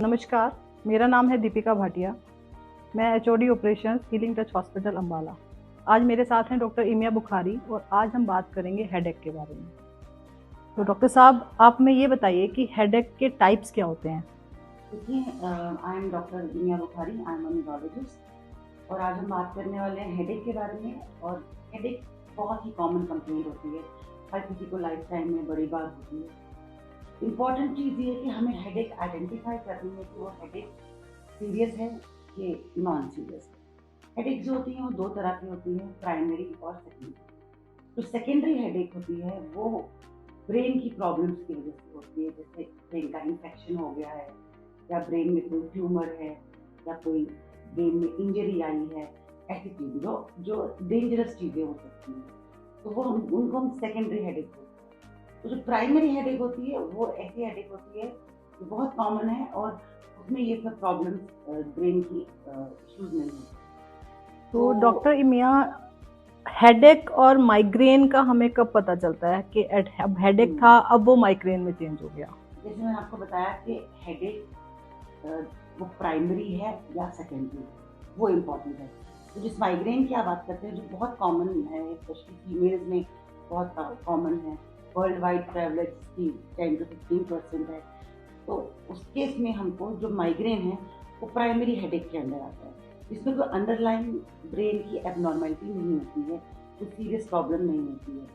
नमस्कार, मेरा नाम है दीपिका भाटिया। मैं HOD operations healing touch hospital Ambala. आज मेरे साथ हैं डॉक्टर इमिया बुखारी और आज हम बात करेंगे हेडेक के बारे में। तो डॉक्टर साहब, आप में ये बताइए कि हेडेक के टाइप्स क्या होते हैं? देखिए, I am doctor Imiya Bukhari, I am a neurologist और आज हम बात करने वाले हैं हेडेक के बारे में। और हेडेक बहुत ही कॉमन कंप्लेंट होती है, हर किसी को लाइफ टाइम में बड़ी बात होती है। इम्पॉर्टेंट चीज़ ये है कि हमें हेडेक आइडेंटिफाई करनी है कि वो हेडेक सीरियस है कि नॉन सीरियस है। हेडेक जो होती है वो दो तरह की होती है, प्राइमरी और सेकेंडरी। जो सेकेंडरी हेडेक होती है वो ब्रेन की प्रॉब्लम्स की वजह से होती है, जैसे ब्रेन का इन्फेक्शन हो गया है या ब्रेन में कोई ट्यूमर है या कोई ब्रेन में इंजरी आई है, ऐसी चीज़ें जो डेंजरस चीज़ें हो सकती हैं, तो वो उनको हम सेकेंडरी हेडेक बोलते हैं। तो जो प्राइमरी हेडेक होती है वो ऐसी हेडेक होती है जो बहुत कॉमन है और उसमें ये सब प्रॉब्लम्स ब्रेन की इश्यूज नहीं होती। तो डॉक्टर इमिया, हेडेक और माइग्रेन का हमें कब पता चलता है कि अब हेडेक था, अब वो माइग्रेन में चेंज हो गया? जैसे मैंने आपको बताया कि हेडेक वो प्राइमरी है या सेकेंडरी, वो इम्पॉर्टेंट है। तो जिस माइग्रेन की आप बात करते हैं जो बहुत कॉमन है, स्पेशली फीमेल्स में बहुत कॉमन है, वर्ल्ड वाइड प्रेवलेंस की 10 to 15% है, तो उस केस में हमको जो माइग्रेन है वो प्राइमरी हेडेक के अंदर आता है, जिसमें कोई अंडरलाइन ब्रेन की एबनॉर्मेलिटी नहीं होती है, कोई सीरियस प्रॉब्लम नहीं होती है।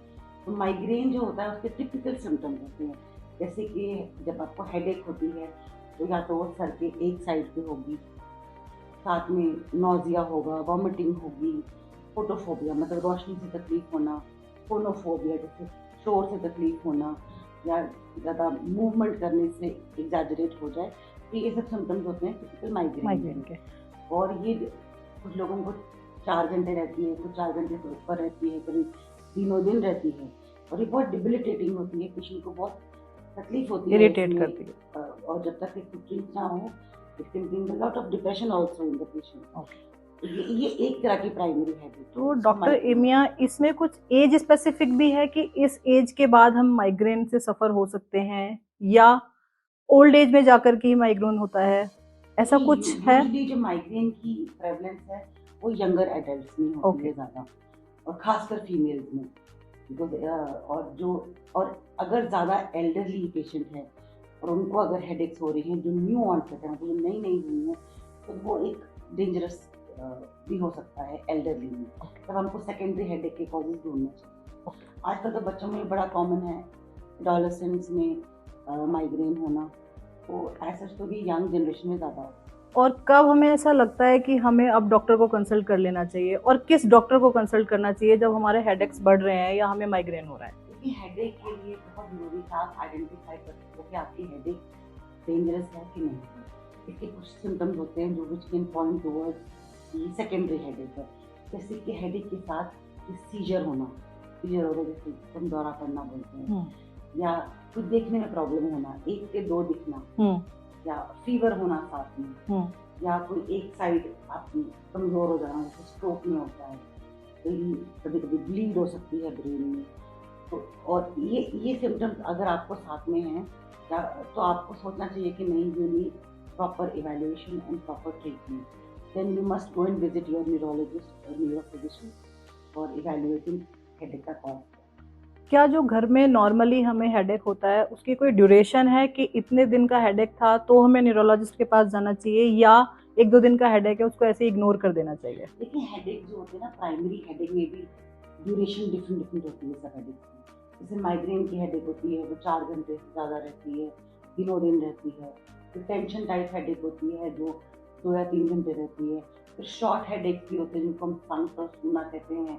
तो माइग्रेन जो होता है उसके टिपिकल सिम्टम्स होते हैं, जैसे कि जब आपको हेडेक होती है तो या तो वो सर के एक साइड पे होगी, साथ में नोजिया होगा, वॉमिटिंग होगी, फोटोफोबिया मतलब रोशनी से तकलीफ होना, फोनोफोबिया जैसे शोर से तकलीफ होना या ज़्यादा मूवमेंट करने से एग्जैजरेट हो जाए, तो ये सब सिम्टम्स होते हैं टिपिकल माइग्रेन के। और ये कुछ लोगों को 4 घंटे रहती है, कुछ 4 घंटे से ऊपर रहती है, कभी 3 दिन रहती है और ये बहुत डिबिलिटेटिंग होती है, पेशेंट को बहुत तकलीफ होती है, इरिटेट करती है। और जब तक एक चेंज ना हो, it can bring a lot of depression also in the patient. ये एक तरह की प्राइमरी है। तो डॉक्टर इमिया, इसमें कुछ एज स्पेसिफिक भी है कि इस एज के बाद हम माइग्रेन से सफर हो सकते हैं या ओल्ड एज में जाकर के ही माइग्रेन होता है, ऐसा कुछ है? यूजुअली जो माइग्रेन की प्रेवलेंस है वो यंगर एडल्ट्स में होती है ज़्यादा, और खासकर फीमेल्स में। और अगर ज़्यादा एल्डरली पेशेंट है और उनको अगर हेडेक्स हो रही हैं जो न्यू ऑनसेट है, मतलब जो नई हुई हैं, तो वो एक डेंजरस भी हो सकता है एल्डरली में। तब हमको सेकेंडरी हेडेक के कॉजेज ढूंढना चाहिए। आजकल तो बच्चों में बड़ा कॉमन है एडोलेसेंस में माइग्रेन होना, तो ऐसा तो भी यंग जनरेशन में ज़्यादा होता है। और कब हमें ऐसा लगता है कि हमें अब डॉक्टर को कंसल्ट कर लेना चाहिए और किस डॉक्टर को कंसल्ट करना चाहिए जब हमारे हेडेक्स बढ़ रहे हैं या हमें माइग्रेन हो रहा है? क्योंकि हेडेक के लिए बहुत ज़रूरी है आप आइडेंटिफाई कर सकते हो कि आपकी हेडेक डेंजरस है कि नहीं। इसके कुछ सिम्टम्स होते हैं जो which can point towards secondary headache है, जैसे कि हेडेक के साथ सीजर होना, सीजर हो रहा है जैसे हम दौरा पड़ना बोलते हैं, या कुछ देखने में प्रॉब्लम होना, 1 से 2 दिखना, या फीवर होना साथ में, या कोई एक साइड आपकी कमज़ोर हो जाना जैसे स्ट्रोक में होता है, तो कभी कभी ब्लीड हो सकती है ब्रेन में। तो और ये सिम्टम्स अगर आपको साथ में हैं तो आपको सोचना चाहिए कि नहीं, you need proper evaluation and proper treatment. Then you must go and visit your neurologist और न्यूरोफिजिशियन फॉर इवैल्यूएटिंग हेडेक का कॉज। क्या जो घर में नॉर्मली हमें हेडेक होता है उसकी कोई ड्यूरेशन है कि इतने दिन का हेडेक था तो हमें न्यूरोलॉजिस्ट के पास जाना चाहिए, या 1-2 दिन का हेडेक है उसको ऐसे इग्नोर कर देना चाहिए? देखिए, हेडेक जो होते हैं ना, प्राइमरी हेडेक में भी ड्यूरेशन डिफरेंट होती है सब हेडेक की। जैसे माइग्रेन की हेडेक होती है वो 4 घंटे से ज़्यादा रहती है, 3 दिन रहती है। फिर टेंशन टाइप हेडेक होती है जो 2 या 3 घंटे रहती है। फिर शॉर्ट हेडेक भी होते हैं जिनको हम सांसना कहते हैं,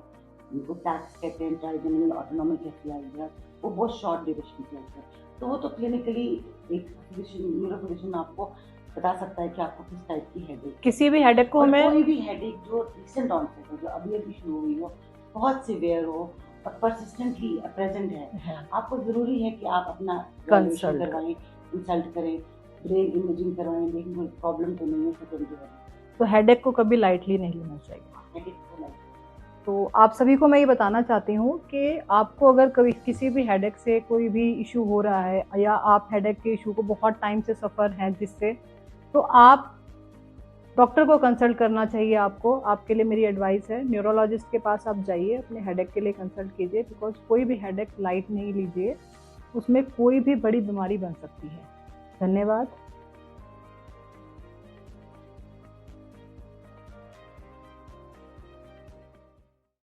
जिनको टैक्स कहते हैं, ट्राइजेमिनल ऑटोनोमिक एफियाइडिया, वो बहुत शॉर्ट ड्यूरेशन के होते हैं। तो वो तो क्लिनिकली एक न्यूरोफिजिशियन आपको बता सकता है कि आपको किस टाइप की हेडेक। किसी भी हेडेक को हमें, कोई भी हेडेक जो रिसेंट ऑनसेट हो, जो अभी शुरू हुई हो, बहुत सिवियर हो और परसिस्टेंटली प्रेजेंट है, आपको ज़रूरी है कि आप अपना कंसल्ट करवाएं, कंसल्ट करें, ब्रेन इमेजिंग करवाएं, देखें कोई प्रॉब्लम तो नहीं है सेकेंडरी हेडेक। तो हेडेक को कभी लाइटली नहीं लेना चाहिए। हेडेक को लाइट। तो आप सभी को मैं ये बताना चाहती हूँ कि आपको अगर कभी किसी भी हेडेक से कोई भी इशू हो रहा है या आप हेडेक के इशू को बहुत टाइम से सफ़र हैं जिससे, तो आप डॉक्टर को कंसल्ट करना चाहिए आपको। आपके लिए मेरी एडवाइस है, न्यूरोलॉजिस्ट के पास आप जाइए, अपने हेडेक के लिए कंसल्ट कीजिए, बिकॉज कोई भी हेडेक लाइट नहीं लीजिए, उसमें कोई भी बड़ी बीमारी बन सकती है। धन्यवाद।